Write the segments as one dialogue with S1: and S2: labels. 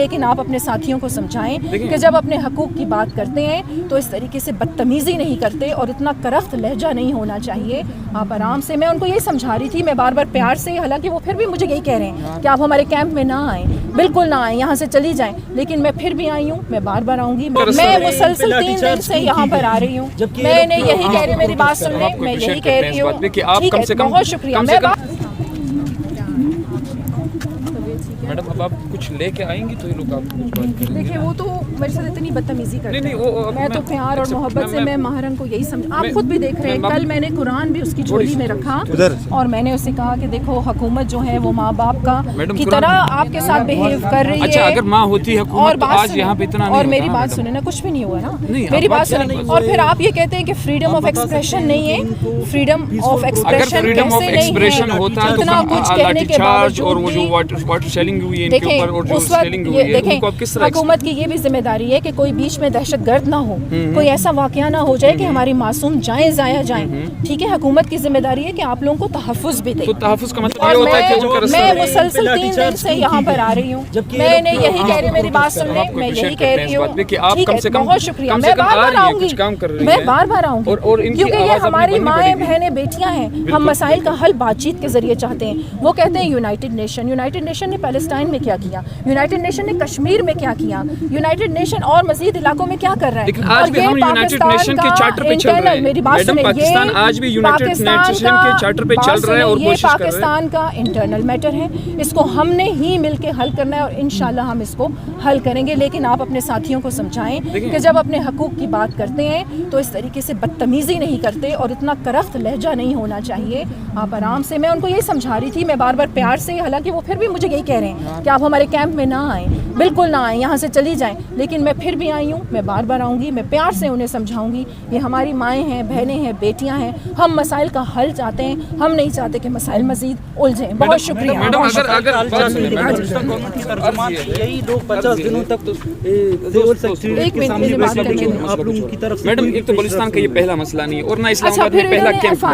S1: لیکن آپ اپنے ساتھیوں کو سمجھائیں کہ جب اپنے حقوق کی بات کرتے ہیں تو اس طریقے سے بدتمیزی نہیں کرتے اور اتنا کرخت لہجہ نہیں ہونا چاہیے. آپ آرام سے, میں ان کو یہی سمجھا رہی تھی, میں بار بار پیار سے, حالانکہ وہ پھر بھی مجھے یہی کہہ رہے ہیں کہ آپ ہمارے کیمپ میں نہ آئیں, بالکل نہ آئیں, یہاں سے چلی جائیں, لیکن میں پھر بھی آئی ہوں, میں بار بار آؤں گی. میں مسلسل 3 دن سے یہاں پر آ رہی ہوں, میں نے یہی کہہ رہی ہوں, میری بات سن لیں, میں یہی کہہ رہی ہوں. ٹھیک ہے, بہت شکریہ.
S2: میڈم اب آپ کچھ لے کے آئیں گی تو یہ لوگ آپ کچھ بات کریں گے.
S1: دیکھیں وہ تو میرے ساتھ اتنی بدتمیزی کرتے ہیں, میں تو پیار اور محبت سے میں ماہرن کو یہی سمجھ, آپ خود بھی دیکھ رہے ہیں, کل میں نے قرآن بھی اس کی جھولی میں رکھا اور میں نے اسے کہا کہ دیکھو حکومت جو ہے وہ ماں باپ کا کی طرح آپ کے ساتھ بیہیو کر رہی ہے.
S2: اچھا اگر ماں ہوتی حکومت تو آج یہاں پہ اتنا نہیں.
S1: اور میری بات سنیں نا, کچھ بھی نہیں ہوا نا, میری بات سنیں. اور پھر آپ یہ کہتے ہیں کہ فریڈم آف ایکسپریشن نہیں ہے. فریڈم آف ایکسپریشن کیسے نہیں ہے؟ اتنا کچھ کہنے کے باوجود دیکھیں اس وقت دیکھیں حکومت کی یہ بھی ذمہ داری ہے کہ کوئی بیچ میں دہشت گرد نہ ہو, کوئی ایسا واقعہ نہ ہو جائے کہ ہماری معصوم جائیں ضائع جائیں. ٹھیک ہے, حکومت کی ذمہ داری ہے کہ آپ لوگوں کو تحفظ بھی دے.
S2: تو تحفظ کا مطلب یہ ہوتا ہے کہ
S1: میں مسلسل 3 دن سے یہاں پر آ رہی ہوں, میں نے یہی کہہ رہی ہوں, میری بات سن لیں, میں یہی کہہ رہی ہوں. ٹھیک ہے, بہت شکریہ. میں بار بار آؤں گی, میں بار بار آؤں گی, کیونکہ یہ ہماری مائیں بہنیں بیٹیاں ہیں. ہم مسائل کا حل بات چیت کے ذریعے چاہتے ہیں. وہ کہتے ہیں یونائٹڈ نیشن نے پیلسٹائن میں کیا کیا, یونائٹڈ نیشن نے کشمیر میں کیا کیا, یونائٹڈ نیشن اور مزید علاقوں میں کیا کر رہا ہے.
S2: لیکن آج بھی ہم یونائٹڈ نیشن کے چارٹر پہ چل رہے ہیں.
S1: میری بات سنیں,
S2: پاکستان آج بھی یونائٹڈ نیشن کے چارٹر پہ چل رہا ہے اور کوشش کر رہا ہے.
S1: یہ پاکستان کا انٹرنل میٹر ہے, اس کو ہم نے ہی مل کے حل کرنا ہے اور انشاءاللہ ہم اس کو حل کریں گے. لیکن آپ اپنے ساتھیوں کو سمجھائیں کہ جب اپنے حقوق کی بات کرتے ہیں تو اس طریقے سے بدتمیزی نہیں کرتے اور اتنا کرخت لہجہ نہیں ہونا چاہیے. آپ آرام سے, میں ان کو یہی سمجھا رہی تھی, میں بار بار پیار سے, حالانکہ وہ پھر بھی مجھے یہی کہہ رہے ہیں کہ آپ ہمارے کیمپ میں نہ آئیں, بالکل نہ آئیں, یہاں سے چلی جائیں, لیکن میں پھر بھی آئی ہوں, میں بار بار آؤں گی, میں پیار سے انہیں سمجھاؤں گی. یہ ہماری مائیں ہیں, بہنیں ہیں, بیٹیاں ہیں, ہم مسائل کا حل چاہتے ہیں, ہم نہیں چاہتے کہ مسائل مزید الجھیں. بہت شکریہ.
S2: میڈم ایک تو بلوچستان کا یہ پہلا مسئلہ نہیں ہے اور نہ اسلام آباد میں پہلا کیمپ.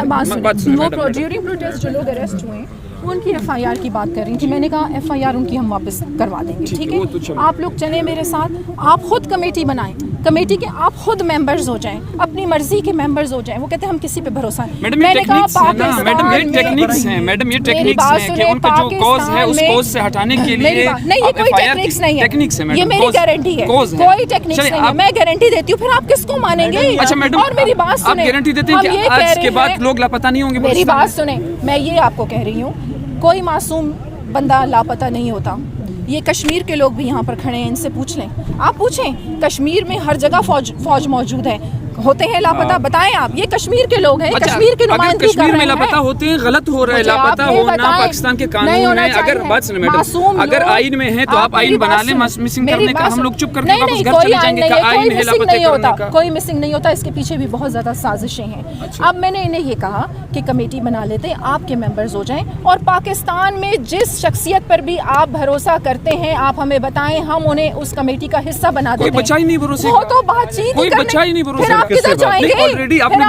S1: ڈیورنگ پروٹیسٹ جو لوگ اریسٹ ہوئے ان کی ایف آئی آر کی بات کر رہی تھی, میں نے کہا ایف آئی آر ان کی ہم واپس کروا دیں گے. ٹھیک ہے, آپ لوگ چلیں میرے ساتھ, آپ خود کمیٹی بنائیں, کمیٹی کے آپ خود ممبرز ہو جائیں, اپنی مرضی کے ممبرز ہو جائیں. وہ کہتے ہیں ہم کسی پہ بھروسہ نہیں. میں نے کہا
S2: میڈم یہ ٹیکنکس ہیں, میڈم یہ ٹیکنکس ہیں کہ ان کا جو کوز ہے اس کوز سے ہٹانے کے لیے
S1: نہیں, یہ کوئی ٹیکنکس نہیں ہے, یہ میری گارنٹی ہے, کوئی ٹیکنکس نہیں ہے. میں گارنٹی دیتی ہوں, پھر آپ کس کو مانیں گے؟
S2: اچھا میڈم,
S1: اور میری بات سنیں,
S2: آپ گارنٹی دیتے ہیں کہ آج کے بعد لوگ لاپتہ نہیں ہوں گے؟
S1: میری بات سنیں, میں یہ آپ کو کہہ رہی ہوں, کوئی معصوم بندہ لاپتہ نہیں ہوتا. یہ کشمیر کے لوگ بھی یہاں پر کھڑے ہیں, ان سے پوچھ لیں, آپ پوچھیں, کشمیر میں ہر جگہ فوج موجود ہے, ہوتے ہیں لاپتہ, بتائیں آپ, یہ کشمیر کے لوگ ہیں, کشمیر کے نمائندگی کر رہے ہیں.
S2: کشمیر میں لاپتہ ہوتے ہیں, غلط ہو رہا ہے, لاپتہ ہونا پاکستان کے قانون میں, اگر بات سنیں میڈم, اگر آئین میں ہے تو آپ آئین بنا لیں, مسنگ کرنے کا ہم لوگ چپ کر کے واپس گھر چلے جائیں گے کہ آئین ہے لاپتہ کرنے کا.
S1: کوئی مسنگ نہیں ہوتا, اس کے پیچھے بھی بہت زیادہ سازشیں ہیں. اب میں نے انہیں یہ کہا کہ کمیٹی بنا لیتے, آپ کے ممبرز ہو جائیں, اور پاکستان میں جس شخصیت پر بھی آپ بھروسہ کرتے ہیں آپ ہمیں بتائیں, ہم انہیں اس کمیٹی کا حصہ بنا دیتے ہیں.
S2: کوئی بچا ہی نہیں بھروسے,
S1: وہ تو بات چیت
S2: کوئی بچا ہی نہیں بھروسے.
S1: پھر آپ کدھر جائیں گے؟
S2: آلریڈی آپ نے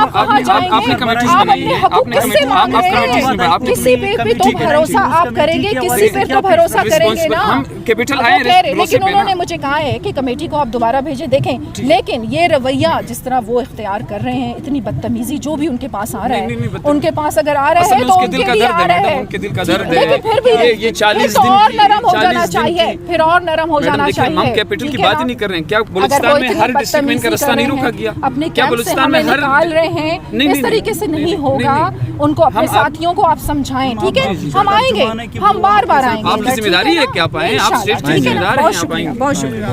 S2: کمیٹیز بنائی ہیں, آپ نے کمیٹیز بنائی,
S1: کسی پہ تو بھروسہ آپ کریں گے, کسی پہ تو بھروسہ کریں گے نا.
S2: ہم کیپٹل آئے ہیں,
S1: لیکن انہوں نے مجھے کہا ہے کہ کمیٹی کو آپ دوبارہ بھیجیں. دیکھیں, لیکن یہ رویہ جس طرح وہ اختیار کر رہے ہیں, اتنی بدتمیزی جو بھی ان کے پاس آ رہا ہے, ان کے پاس اگر آ رہا ہے تو ان کے لیے آ رہا ہے, لیکن پھر بھی یہ 40 دن اور نرم ہو جانا چاہیے, پھر اور نرم ہو جانا چاہیے.
S2: ہم کیپٹل کی بات ہی نہیں کر رہے ہیں. کیا بلوچستان میں ہر ڈسٹرکٹ میں ان کا راستہ نہیں روکا گیا؟ کیا بلوچستان میں ہر
S1: نکال رہے ہیں؟ اس طریقے سے نہیں ہوگا. ان کو اپنے ساتھیوں کو آپ سمجھائیں. ٹھیک ہے, ہم آئیں گے, ہم بار بار آئیں گے.
S2: آپ کی ذمہ داری ہے کہ آپ آئیں, آپ اسٹیٹ کی ذمہ دار ہیں, آپ آئیں.
S1: بہت شکریہ.